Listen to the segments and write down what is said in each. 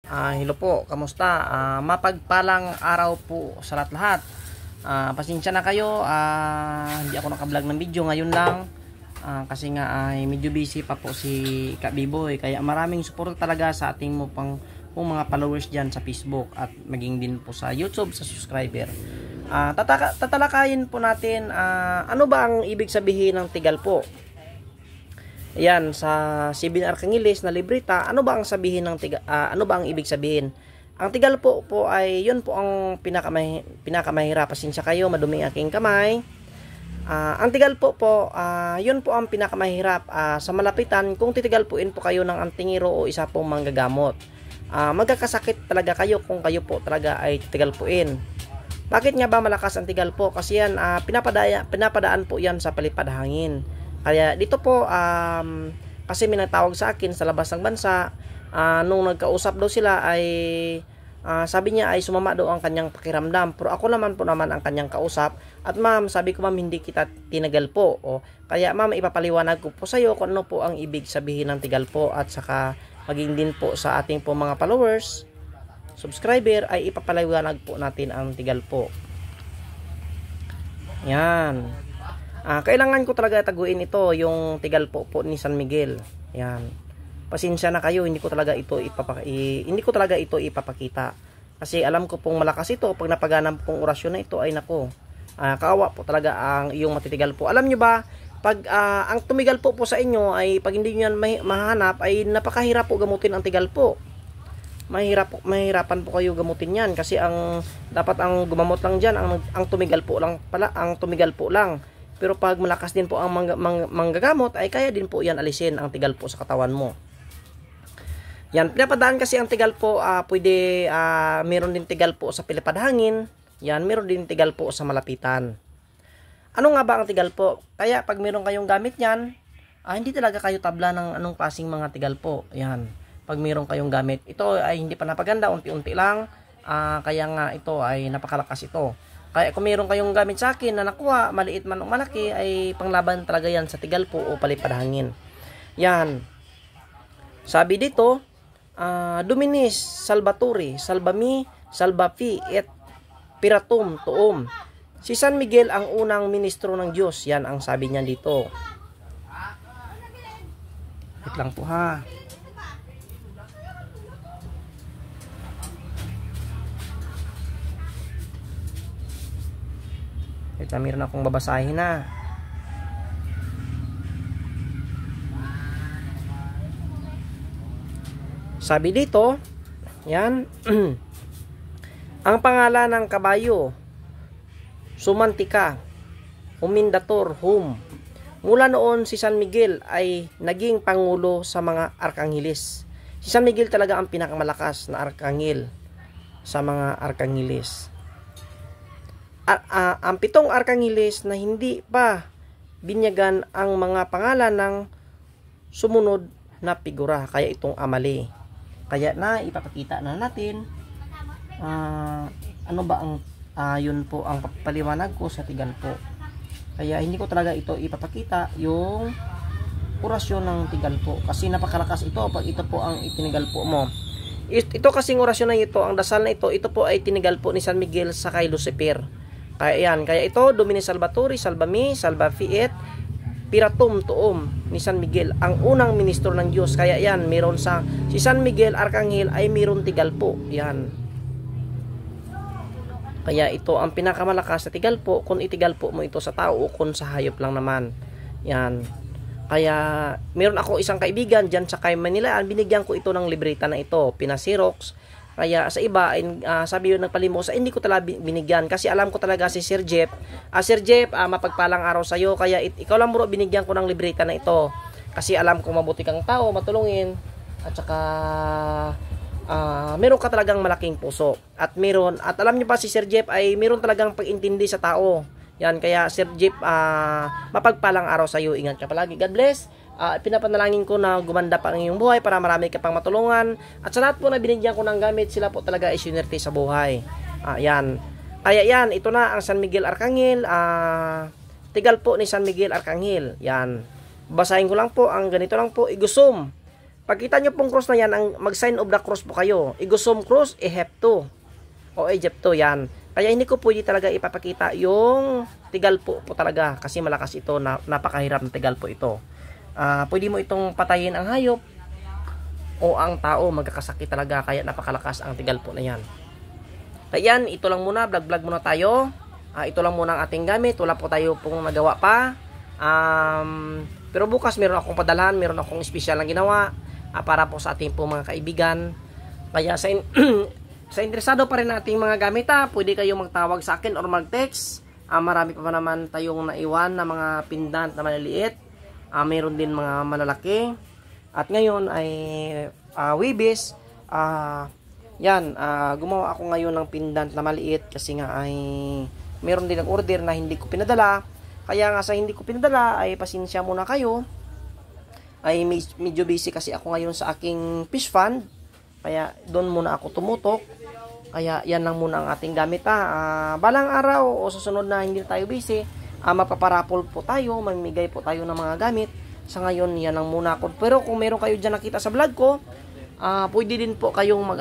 Hello po, kamusta? Mapagpalang araw po sa lahat-lahat. Pasensya na kayo, hindi ako naka-vlog ng video ngayon lang. Kasi nga ay medyo busy pa po si Ka Biboy. Kaya maraming support talaga sa ating mga followers dyan sa Facebook at maging din po sa YouTube, sa subscriber. Tatalakayin po natin ano ba ang ibig sabihin ng tigal po. Ayan, sa 7 Arkangeles na libreta, ano ba ang sabihin ng ano ba ang ibig sabihin? Ang tigal po ay yun po ang pinakamahirap. Pasensya kayo, madumi aking kamay. Ang tigal po yun po ang pinakamahirap sa malapitan kung titigalpuin po kayo ng antingero o isa pong manggagamot. Magkakasakit talaga kayo kung kayo po talaga ay titigalpuin. Bakit nga ba malakas ang tigal po? Kasi yan, pinapadaan po yan sa palipad hangin. Kaya dito po, kasi may nagtawag sa akin sa labas ng bansa, nung nagkausap daw sila ay, sabi niya ay sumama daw ang kanyang pakiramdam. Pero ako naman ang kanyang kausap. At ma'am, sabi ko ma'am, hindi kita tinagal po. Kaya ma'am, ipapaliwanag ko po sa iyo kung ano po ang ibig sabihin ng tigal po. At saka maging din po sa ating po mga followers, subscriber, ay ipapaliwanag po natin ang tigal po. Yan. Kailangan ko talaga taguin ito, yung tigal po ni San Miguel. Yan. Pasensya na kayo, hindi ko talaga ito ipapakita. Kasi alam ko pong malakas ito pag napaganap pong orasyon na ito ay nako. Kaawa po talaga ang iyong matitigal po. Alam nyo ba, pag ang tumigal po sa inyo ay pag hindi niyo yan mahanap ay napakahirap po gamutin ang tigal po. Mahirapan po kayo gamutin yan kasi dapat ang gumamot lang diyan ang tumigal po lang pala, ang tumigal po lang. Pero pag malakas din po ang manggagamot, ay kaya din po yan alisin ang tigal po sa katawan mo. Yan, pinapadaan kasi ang tigal po, pwede, meron din tigal po sa pilipad hangin. Yan, meron din tigal po sa malapitan. Ano nga ba ang tigal po? Kaya pag meron kayong gamit yan, hindi talaga kayo tabla ng anong pasing mga tigal po. Yan, pag meron kayong gamit. Ito ay hindi pa napaganda, unti-unti lang. Kaya nga ito ay napakalakas ito. Kaya kung meron kayong gamit sa akin na nakuha, maliit man o malaki, ay panglaban talaga yan sa tigal po o palipad hangin. Yan. Sabi dito, Dominis, Salvatore, Salvami, Salvafi, et Piratum, Tuum. Si San Miguel ang unang ministro ng Diyos. Yan ang sabi niya dito. Wait lang po ha. Ito, meron akong babasahin na. Sabi dito, yan, ang pangalan ng kabayo, Sumantika, Humindator, Hum. Mula noon, si San Miguel ay naging pangulo sa mga Arkangeles. Si San Miguel talaga ang pinakamalakas na Arkangel sa mga Arkangeles. Ang 7 Arkangeles na hindi pa binyagan ang mga pangalan ng sumunod na figura, kaya itong Amali. Kaya na ipapakita na natin ano ba ang yun po ang paliwanag ko sa tigal po. Kaya hindi ko talaga ito ipapakita yung orasyon ng tigal po kasi napakalakas ito pag ito po ang itinigal po mo. Ito kasing orasyon na ito, ang dasal na ito po ay tinigal po ni San Miguel sa kay Lucifer. Kaya ito, Domini Salvatore, Salvami, Salvafiet, Piratum, Tuum, ni San Miguel, ang unang ministro ng Diyos. Kaya yan, meron si San Miguel, Arkanghel, ay meron tigal po. Yan. Kaya ito, ang pinakamalakas sa tigal po, kung itigal po mo ito sa tao o kung sa hayop lang naman. Yan. Kaya, meron ako isang kaibigan dyan sa Manila, binigyan ko ito ng libreta na ito, pinasirox. Kaya sa iba, sabi yun nagpalimos, hindi ko talaga binigyan. Kasi alam ko talaga si Sir Jeff. Sir Jeff, mapagpalang araw sa'yo. Kaya ikaw lang bro, binigyan ko ng libreta na ito. Kasi alam kong mabuti kang tao, matulungin. At saka, meron ka talagang malaking puso. At alam niyo pa si Sir Jeff ay meron talagang pag-intindi sa tao. Yan, kaya Sir Jeff, mapagpalang araw sa'yo. Ingat ka palagi. God bless. Pinapanalangin ko na gumanda pa ang iyong buhay para marami ka pang matulungan. At sa lahat po na binigyan ko ng gamit, sila po talaga ay sinerte sa buhay. Yan. Kaya yan, ito na ang San Miguel Arkanghel. Tigal po ni San Miguel Arkanghel. Yan. Basahin ko lang po, ang ganito lang po, Igusum. Pagkita nyo pong cross na yan, ang mag-sign of the cross po kayo. Igusum cross, Ehepto. O Egypto yan. Kaya hindi ko pwede talaga ipapakita yung tigalpo po talaga. Kasi malakas ito, napakahirap na tigalpo ito. Pwede mo itong patayin ang hayop o ang tao, magkakasakit talaga. Kaya napakalakas ang tigalpo na yan. Kaya yan, ito lang muna, vlog muna tayo. Ito lang muna ang ating gamit. Wala po tayo pong nagawa pa. Pero bukas meron akong padalhan, meron akong special na ginawa para po sa ating po mga kaibigan. Kaya sa interesado pa rin nating mga gamit, pwede kayo magtawag sa akin or mag-text. Marami pa naman tayong naiwan na mga pendant na maliliit. Meron din mga malalaki. At ngayon ay Webis. Gumawa ako ngayon ng pendant na maliit kasi nga ay meron din ang order na hindi ko pinadala. Kaya nga sa hindi ko pinadala ay pasensya muna kayo. Ay medyo busy kasi ako ngayon sa aking fish fund. Kaya doon muna ako tumutok. Kaya yan lang muna ang ating gamit. Balang araw o susunod na hindi tayo busy, mapaparapol po tayo, mamimigay po tayo ng mga gamit. Sa ngayon yan lang muna ako. Pero kung meron kayo dyan nakita sa vlog ko, pwede din po kayong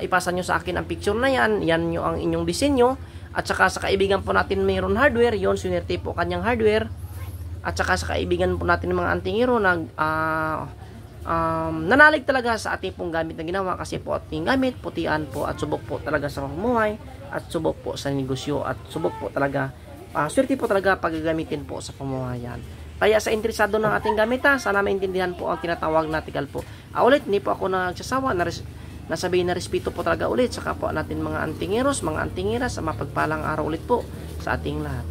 ipasa nyo sa akin ang picture na yan. Yan nyo ang inyong disenyo. At saka sa kaibigan po natin mayroon hardware. Yon, swerte po kanyang hardware. At saka sa kaibigan po natin ng mga antingero nanalig talaga sa ating pong gamit na ginawa kasi po ating gamit, putian po at subok po talaga sa pamumuhay at subok po sa negosyo at subok po talaga, swerte po talaga paggagamitin po sa pamumuhayan. Kaya sa interesado ng ating gamit, sana maintindihan po ang tinatawag na tigalpo. Ulit, hindi po ako nagsasawa na sabihin na respeto po talaga ulit sa kapwa natin mga antingeros, mga antingeras, sa mapagpalang araw ulit po sa ating lahat.